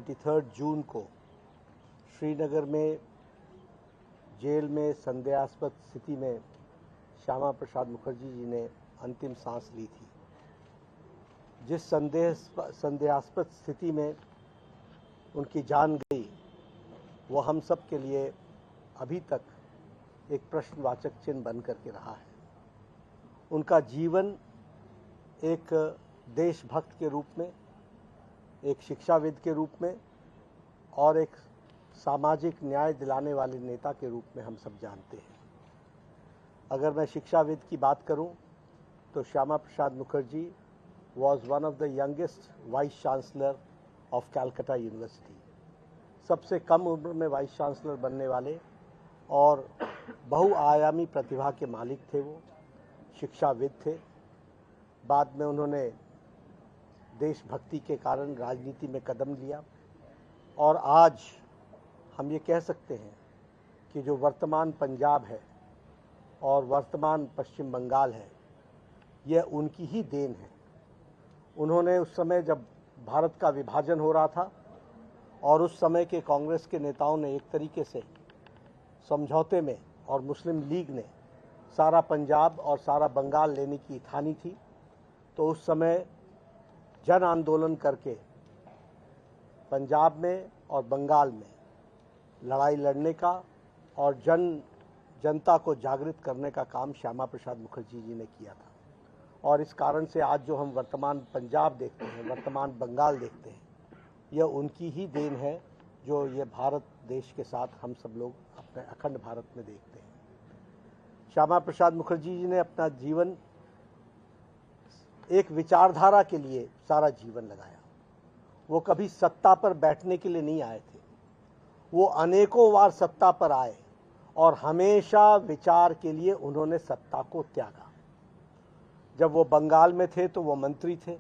23 जून को श्रीनगर में जेल में संदेहास्पद स्थिति में श्यामा प्रसाद मुखर्जी जी ने अंतिम सांस ली थी। जिस संदेहास्पद स्थिति में उनकी जान गई, वो हम सब के लिए अभी तक एक प्रश्नवाचक चिन्ह बन करके रहा है। उनका जीवन एक देशभक्त के रूप में, एक शिक्षाविद के रूप में और एक सामाजिक न्याय दिलाने वाले नेता के रूप में हम सब जानते हैं। अगर मैं शिक्षाविद की बात करूं तो Shyama Prasad Mukherjee was one of the youngest vice chancellor of Calcutta university. सबसे कम उम्र में वाइस चांसलर बनने वाले और बहुआयामी प्रतिभा के मालिक थे। वो शिक्षाविद थे। बाद में उन्होंने देशभक्ति के कारण राजनीति में कदम लिया और आज हम ये कह सकते हैं कि जो वर्तमान पंजाब है और वर्तमान पश्चिम बंगाल है, यह उनकी ही देन है। उन्होंने उस समय जब भारत का विभाजन हो रहा था और उस समय के कांग्रेस के नेताओं ने एक तरीके से समझौते में और मुस्लिम लीग ने सारा पंजाब और सारा बंगाल लेने की ठानी थी, तो उस समय जन आंदोलन करके पंजाब में और बंगाल में लड़ाई लड़ने का और जनता को जागृत करने का काम श्यामा प्रसाद मुखर्जी जी ने किया था। और इस कारण से आज जो हम वर्तमान पंजाब देखते हैं, वर्तमान बंगाल देखते हैं, यह उनकी ही देन है जो ये भारत देश के साथ हम सब लोग अपने अखंड भारत में देखते हैं। श्यामा प्रसाद मुखर्जी जी ने अपना जीवन एक विचारधारा के लिए सारा जीवन लगाया। वो कभी सत्ता पर बैठने के लिए नहीं आए थे। वो अनेकों बार सत्ता पर आए और हमेशा विचार के लिए उन्होंने सत्ता को त्यागा। जब वो बंगाल में थे तो वो मंत्री थे,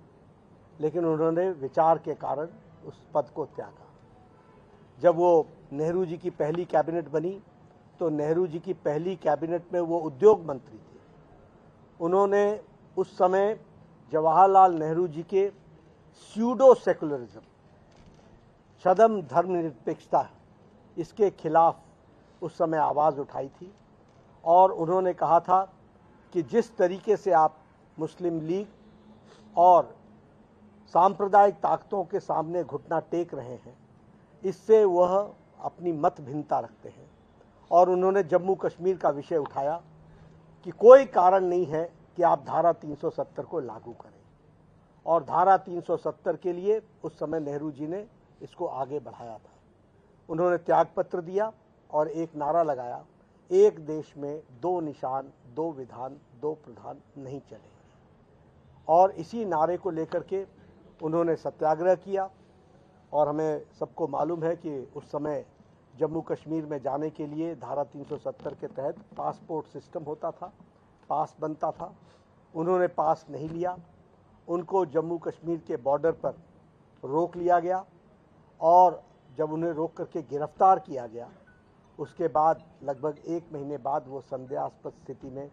लेकिन उन्होंने विचार के कारण उस पद को त्यागा। जब वो नेहरू जी की पहली कैबिनेट बनी तो नेहरू जी की पहली कैबिनेट में वो उद्योग मंत्री थे। उन्होंने उस समय जवाहरलाल नेहरू जी के स्यूडो सेकुलरिज्म, छद्म धर्मनिरपेक्षता, इसके खिलाफ उस समय आवाज़ उठाई थी और उन्होंने कहा था कि जिस तरीके से आप मुस्लिम लीग और सांप्रदायिक ताकतों के सामने घुटना टेक रहे हैं, इससे वह अपनी मत भिन्नता रखते हैं। और उन्होंने जम्मू कश्मीर का विषय उठाया कि कोई कारण नहीं है कि आप धारा 370 को लागू करें। और धारा 370 के लिए उस समय नेहरू जी ने इसको आगे बढ़ाया था। उन्होंने त्यागपत्र दिया और एक नारा लगाया, एक देश में दो निशान, दो विधान, दो प्रधान नहीं चलेंगे। और इसी नारे को लेकर के उन्होंने सत्याग्रह किया। और हमें सबको मालूम है कि उस समय जम्मू कश्मीर में जाने के लिए धारा 370 के तहत पासपोर्ट सिस्टम होता था, पास बनता था। उन्होंने पास नहीं लिया। उनको जम्मू कश्मीर के बॉर्डर पर रोक लिया गया और जब उन्हें रोक करके गिरफ्तार किया गया, उसके बाद लगभग 1 महीने बाद वो संदेहास्पद स्थिति में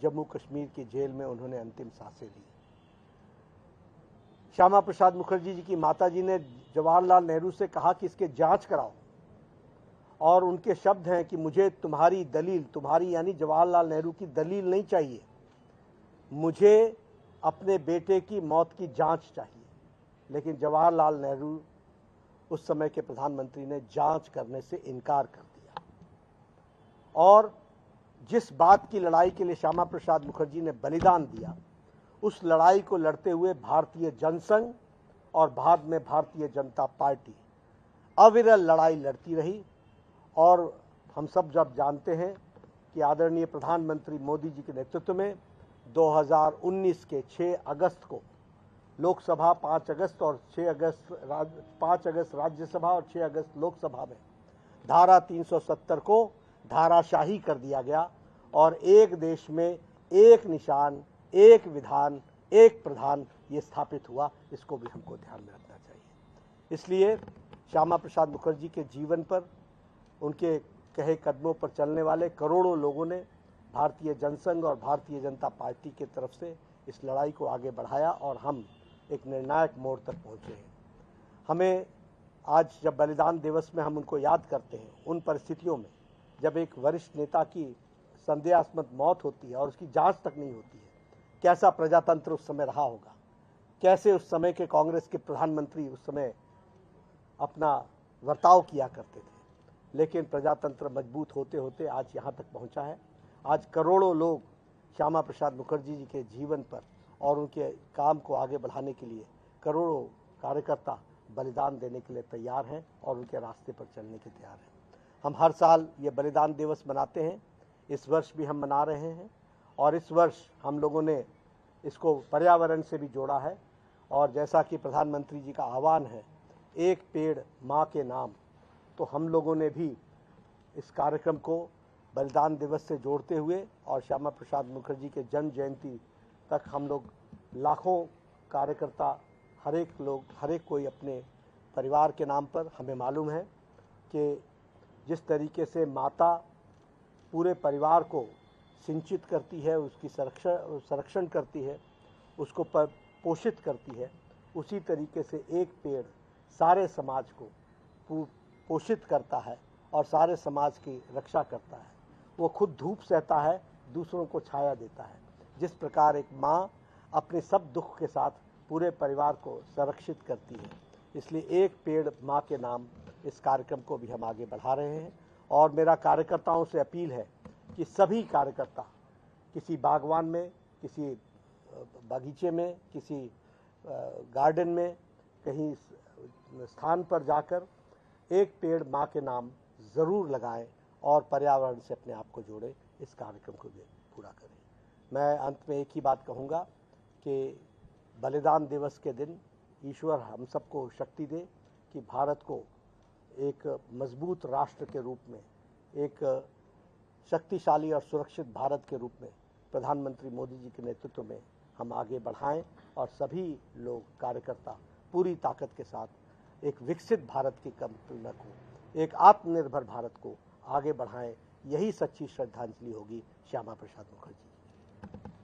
जम्मू कश्मीर की जेल में उन्होंने अंतिम सांसें ली। श्यामा प्रसाद मुखर्जी जी की माता जी ने जवाहरलाल नेहरू से कहा कि इसके जांच कराओ, और उनके शब्द हैं कि मुझे तुम्हारी दलील, तुम्हारी यानी जवाहरलाल नेहरू की दलील नहीं चाहिए, मुझे अपने बेटे की मौत की जांच चाहिए। लेकिन जवाहरलाल नेहरू उस समय के प्रधानमंत्री ने जांच करने से इनकार कर दिया। और जिस बात की लड़ाई के लिए श्यामा प्रसाद मुखर्जी ने बलिदान दिया, उस लड़ाई को लड़ते हुए भारतीय जनसंघ और बाद में भारतीय जनता पार्टी अविरल लड़ाई लड़ती रही। और हम सब जब जानते हैं कि आदरणीय प्रधानमंत्री मोदी जी के नेतृत्व में 2019 के 6 अगस्त को लोकसभा, 5 अगस्त और 5 अगस्त राज्यसभा और 6 अगस्त लोकसभा में धारा 370 को धाराशाही कर दिया गया और एक देश में एक निशान, एक विधान, एक प्रधान ये स्थापित हुआ। इसको भी हमको ध्यान में रखना चाहिए। इसलिए श्यामा प्रसाद मुखर्जी के जीवन पर, उनके कहे कदमों पर चलने वाले करोड़ों लोगों ने भारतीय जनसंघ और भारतीय जनता पार्टी की तरफ से इस लड़ाई को आगे बढ़ाया और हम एक निर्णायक मोड़ तक पहुँचे हैं। हमें आज जब बलिदान दिवस में हम उनको याद करते हैं, उन परिस्थितियों में जब एक वरिष्ठ नेता की संदेहास्पद मौत होती है और उसकी जांच तक नहीं होती है, कैसा प्रजातंत्र उस समय रहा होगा, कैसे उस समय के कांग्रेस के प्रधानमंत्री उस समय अपना वर्ताव किया करते थे। लेकिन प्रजातंत्र मजबूत होते होते आज यहाँ तक पहुँचा है। आज करोड़ों लोग श्यामा प्रसाद मुखर्जी जी के जीवन पर और उनके काम को आगे बढ़ाने के लिए करोड़ों कार्यकर्ता बलिदान देने के लिए तैयार हैं और उनके रास्ते पर चलने के तैयार हैं। हम हर साल ये बलिदान दिवस मनाते हैं, इस वर्ष भी हम मना रहे हैं और इस वर्ष हम लोगों ने इसको पर्यावरण से भी जोड़ा है। और जैसा कि प्रधानमंत्री जी का आह्वान है, एक पेड़ माँ के नाम, तो हम लोगों ने भी इस कार्यक्रम को बलिदान दिवस से जोड़ते हुए और श्यामा प्रसाद मुखर्जी के जन्म जयंती तक हम लोग लाखों कार्यकर्ता, हर एक कोई अपने परिवार के नाम पर, हमें मालूम है कि जिस तरीके से माता पूरे परिवार को सिंचित करती है, उसकी संरक्षण करती है, उसको पोषित करती है, उसी तरीके से एक पेड़ सारे समाज को पोषित करता है और सारे समाज की रक्षा करता है। वो खुद धूप सहता है, दूसरों को छाया देता है। जिस प्रकार एक माँ अपने सब दुख के साथ पूरे परिवार को संरक्षित करती है, इसलिए एक पेड़ माँ के नाम इस कार्यक्रम को भी हम आगे बढ़ा रहे हैं। और मेरा कार्यकर्ताओं से अपील है कि सभी कार्यकर्ता किसी बागवान में, किसी बगीचे में, किसी गार्डन में, कहीं स्थान पर जाकर एक पेड़ माँ के नाम ज़रूर लगाएं और पर्यावरण से अपने आप को जोड़ें, इस कार्यक्रम को भी पूरा करें। मैं अंत में एक ही बात कहूँगा कि बलिदान दिवस के दिन ईश्वर हम सबको शक्ति दे कि भारत को एक मजबूत राष्ट्र के रूप में, एक शक्तिशाली और सुरक्षित भारत के रूप में प्रधानमंत्री मोदी जी के नेतृत्व में हम आगे बढ़ाएं और सभी लोग कार्यकर्ता पूरी ताकत के साथ एक विकसित भारत की कल्पना को, एक आत्मनिर्भर भारत को आगे बढ़ाएं। यही सच्ची श्रद्धांजलि होगी श्यामा प्रसाद मुखर्जी।